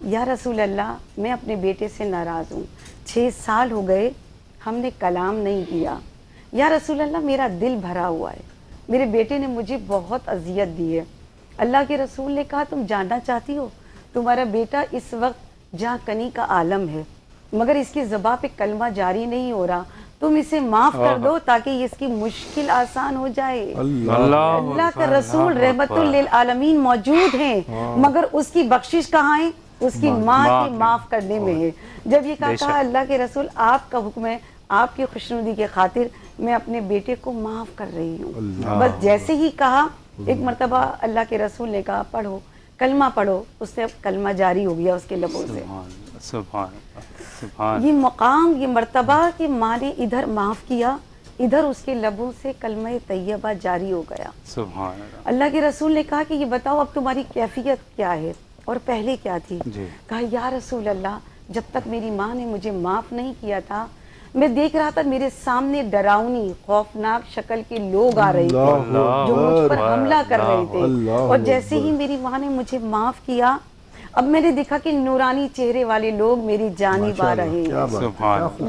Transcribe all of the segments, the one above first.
یا رسول اللہ میں اپنے بیٹے سے ناراض ہوں, 6 سال ہو گئے ہم نے کلام نہیں کیا. یا رسول اللہ میرا دل بھرا ہوا ہے, میرے بیٹے نے مجھے بہت اذیت دی ہے. اللہ کے رسول نے کہا تم جاننا چاہتی ہو, تمہارا بیٹا اس وقت جاں کنی کا عالم ہے مگر اس کی زباں پہ کلمہ جاری نہیں ہو رہا, تم اسے معاف کر دو تاکہ اس کی مشکل آسان ہو جائے. اللہ کا رسول رحمت للعالمین موجود ہیں مگر اس کی بخشش کہاں ہے؟ اس کی ماں کے معاف کرنے میں ہے. جب یہ کہا اللہ کے رسول آپ کا حکم ہے, آپ کی خوشنودی کے خاطر میں اپنے بیٹے کو معاف کر رہی ہوں. بس جیسے ہی کہا, ایک مرتبہ اللہ کے رسول نے کہا پڑھو, کلمہ پڑھو, اس سے کلمہ جاری ہو گیا اس کے لبوں سے. یہ مقام, یہ مرتبہ کہ ماں نے ادھر معاف کیا, ادھر اس کے لبوں سے کلمہ طیبہ جاری ہو گیا. سبحان اللہ کے رسول نے کہا کہ یہ بتاؤ اب تمہاری کیفیت کیا ہے اور پہلے کیا تھی؟ کہا یا رسول اللہ جب تک میری ماں نے مجھے معاف نہیں کیا تھا میں دیکھ رہا تھا میرے سامنے ڈراؤنی خوفناک شکل کے لوگ آ رہے تھے جو مجھ پر حملہ کر رہے تھے, اور جیسے ہی میری ماں نے مجھے معاف کیا اب میں نے دیکھا کہ نورانی چہرے والے لوگ میری جانب آ رہے ہیں.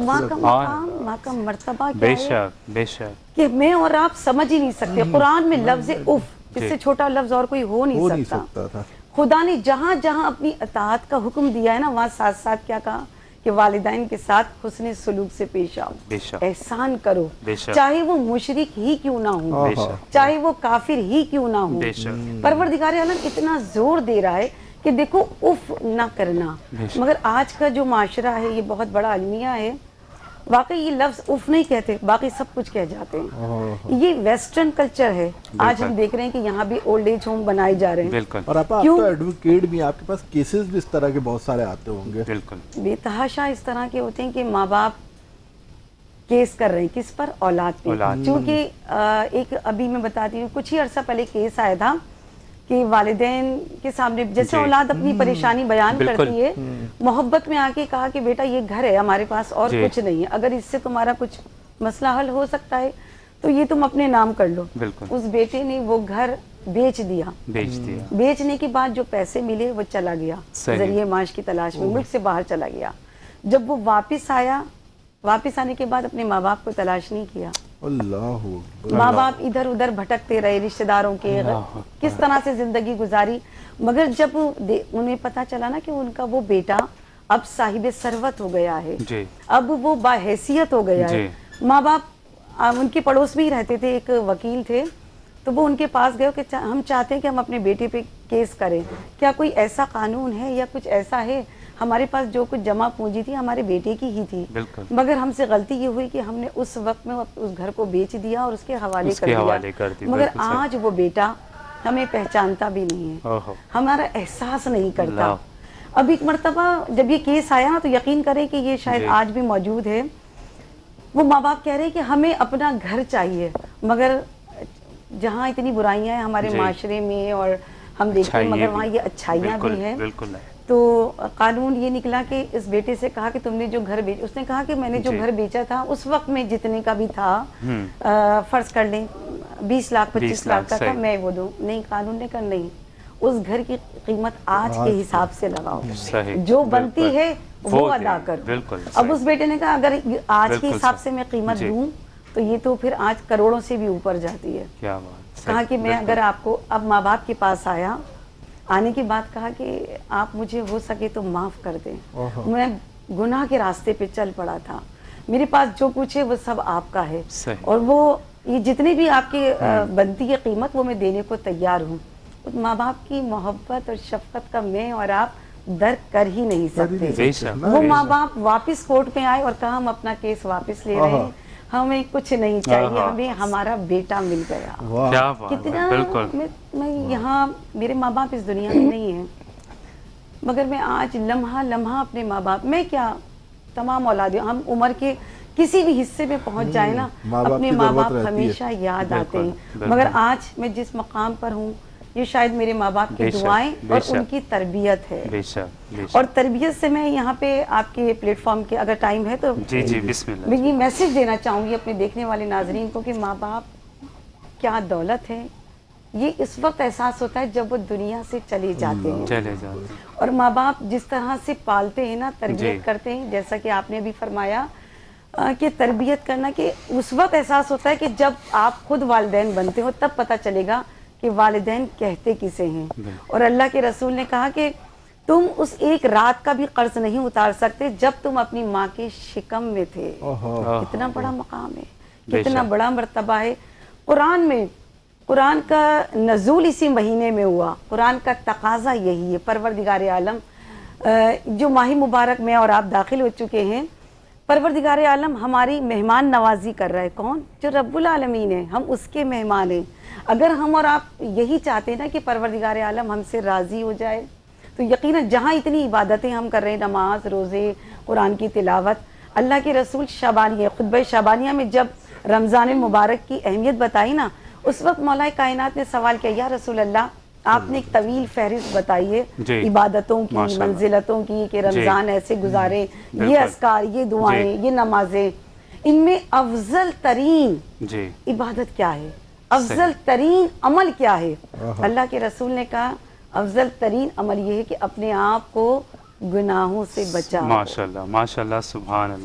ماں کا مقام, ماں کا مرتبہ کیا ہے بے شک کہ میں اور آپ سمجھ ہی نہیں سکتے. قرآن میں لفظ اف اس سے چھوٹا لفظ اور کوئی ہو نہیں سکتا. خدا نے جہاں جہاں اپنی اطاعت کا حکم دیا ہے نا, وہاں ساتھ ساتھ کیا کہا کہ والدین کے ساتھ حسن سلوک سے پیش آؤ, احسان کرو, چاہے وہ مشرک ہی کیوں نہ ہو, چاہے وہ کافر ہی کیوں نہ ہو. پروردگار عالم اتنا زور دے رہا ہے کہ دیکھو اف نہ کرنا. مگر آج کا جو معاشرہ ہے یہ بہت بڑا المیہ ہے. واقعی یہ لفظ اف نہیں کہتے, باقی سب کچھ کہہ جاتے ہیں. یہ ویسٹرن کلچر ہے. آج ہم دیکھ رہے ہیں کہ یہاں بھی اولڈ ایج ہوم بنائے جا رہے ہیں. اور آپ تو ایڈوکیٹ بھی, آپ کے پاس کیسز بھی اس طرح کے بہت سارے آتے ہوں گے. بے تحاشا اس طرح کے ہوتے ہیں کہ ماں باپ کیس کر رہے ہیں کس پر؟ اولاد پہ. چونکہ ایک ابھی میں بتاتی ہوں, کچھ ہی عرصہ پہلے کیس آیا تھا کہ والدین کے سامنے جیسے اولاد اپنی پریشانی بیان کرتی ہے, محبت میں آ کے کہا کہ بیٹا یہ گھر ہے ہمارے پاس اور کچھ نہیں ہے, اگر اس سے تمہارا کچھ مسئلہ حل ہو سکتا ہے تو یہ تم اپنے نام کر لو. اس بیٹے نے وہ گھر بیچ دیا. بیچنے کے بعد جو پیسے ملے وہ چلا گیا ذریعہ معاش کی تلاش میں, ملک سے باہر چلا گیا. جب وہ واپس آیا, واپس آنے کے بعد اپنے ماں باپ کو تلاش نہیں کیا. ماں باپ ادھر ادھر بھٹکتے رہے, رشتہ داروں کے کس طرح سے زندگی گزاری. مگر جب انہیں پتا چلا نا کہ ان کا وہ بیٹا اب صاحب ثروت ہو گیا ہے, اب وہ باحیثیت ہو گیا ہے. ماں باپ ان کے پڑوس میں ہی رہتے تھے, ایک وکیل تھے, تو وہ ان کے پاس گئے کہ ہم چاہتے ہیں کہ ہم اپنے بیٹے پہ کیس کریں, کیا کوئی ایسا قانون ہے یا کچھ ایسا ہے؟ ہمارے پاس جو کچھ جمع پونجی تھی ہمارے بیٹے کی ہی تھی, مگر ہم سے غلطی یہ ہوئی کہ ہم نے اس وقت میں اس گھر کو بیچ دیا اور اس کے حوالے کر دیا. مگر آج وہ بیٹا ہمیں پہچانتا بھی نہیں ہے, ہمارا احساس نہیں کرتا. اب ایک مرتبہ جب یہ کیس آیا تو یقین کریں کہ یہ شاید آج بھی موجود ہے. وہ ماں باپ کہہ رہے ہیں کہ ہمیں اپنا گھر چاہیے, مگر جہاں اتنی برائیاں ہیں ہمارے معاشرے میں اور ہم دیکھتے ہیں, مگر وہاں یہ اچھائیاں بھی ہیں. تو قانون یہ نکلا کہ اس بیٹے سے کہا کہ تم نے جو گھر بیچا, اس نے کہا کہ میں نے جو گھر بیچا تھا اس وقت میں جتنے کا بھی تھا, فرض کر لیں 20 لاکھ 25 لاکھ کا تھا, میں وہ دوں. نہیں, قانون نے کہا نہیں, اس گھر کی قیمت آج کے حساب سے لگاؤ, جو بنتی ہے وہ ادا کرو. اب اس بیٹے نے کہا اگر آج کے حساب سے میں قیمت دوں تو یہ تو پھر آج کروڑوں سے بھی اوپر جاتی ہے. کہا کہ میں اگر آپ کو, اب ماں باپ کے پاس آیا, آنے کے بعد کہا کہ آپ مجھے ہو سکے تو معاف کر دیں, میں گناہ کے راستے پہ چل پڑا تھا, میرے پاس جو کچھ ہے وہ سب آپ کا ہے, اور وہ یہ جتنی بھی آپ کی بنتی ہے قیمت وہ میں دینے کو تیار ہوں. ماں باپ کی محبت اور شفقت کا میں اور آپ درک کر ہی نہیں سکتے. وہ ماں باپ واپس کورٹ میں آئے اور کہا ہم اپنا کیس واپس لے رہے ہیں, ہمیں کچھ نہیں چاہیے, ہمیں ہمارا بیٹا مل گیا. کتنا میں یہاں, میرے ماں باپ اس دنیا میں نہیں ہیں, مگر میں آج لمحہ لمحہ اپنے ماں باپ, میں کیا تمام اولادیں, ہم عمر کے کسی بھی حصے میں پہنچ جائیں نا, اپنے ماں باپ ہمیشہ یاد آتے ہیں. مگر آج میں جس مقام پر ہوں یہ شاید میرے ماں باپ کی دعائیں اور ان کی تربیت ہے. اور تربیت سے میں یہاں پہ آپ کے پلیٹ فارم کے اگر ٹائم ہے تو بسم اللہ, میں یہ میسج دینا چاہوں گی اپنے دیکھنے والے ناظرین کو کہ ماں باپ کیا دولت ہے, یہ اس وقت احساس ہوتا ہے جب وہ دنیا سے چلے جاتے ہیں. چلے جاتے ہیں. اور ماں باپ جس طرح سے پالتے ہیں نا، جی. تربیت کرتے ہیں، جیسا کہ آپ نے بھی فرمایا کہ تربیت کرنا، کہ اس وقت احساس ہوتا ہے کہ جب آپ خود والدین بنتے ہو تب پتہ چلے گا کہ والدین کہتے کسے ہیں. اور اللہ کے رسول نے کہا کہ تم اس ایک رات کا بھی قرض نہیں اتار سکتے جب تم اپنی ماں کے شکم میں تھے. کتنا بڑا مقام ہے، کتنا بڑا مرتبہ ہے. قرآن میں، قرآن کا نزول اسی مہینے میں ہوا، قرآن کا تقاضا یہی ہے. پروردگار عالم جو ماہ مبارک میں اور آپ داخل ہو چکے ہیں، پروردگار عالم ہماری مہمان نوازی کر رہا ہے. کون؟ جو رب العالمین ہے، ہم اس کے مہمان ہیں. اگر ہم اور آپ یہی چاہتے ہیں نا کہ پروردگار عالم ہم سے راضی ہو جائے، تو یقیناً جہاں اتنی عبادتیں ہم کر رہے ہیں، نماز، روزے، قرآن کی تلاوت، اللہ کے رسول شعبانیہ، خطبہ شعبانیہ میں جب رمضان المبارک کی اہمیت بتائی نا، اس وقت مولا کائنات نے سوال کیا، یا رسول اللہ آپ نے ایک طویل فہرست بتائی ہے جی. عبادتوں کی، ماشاءاللہ. منزلتوں کی، کہ رمضان ایسے گزارے، بالکل. یہ اذکار، یہ دعائیں، جی. یہ نمازیں، ان میں افضل ترین جی. عبادت کیا ہے، افضل ترین عمل کیا ہے؟ اللہ کے رسول نے کہا افضل ترین عمل یہ ہے کہ اپنے آپ کو گناہوں سے بچاؤ. ماشاءاللہ، ماشاءاللہ، سبحان اللہ.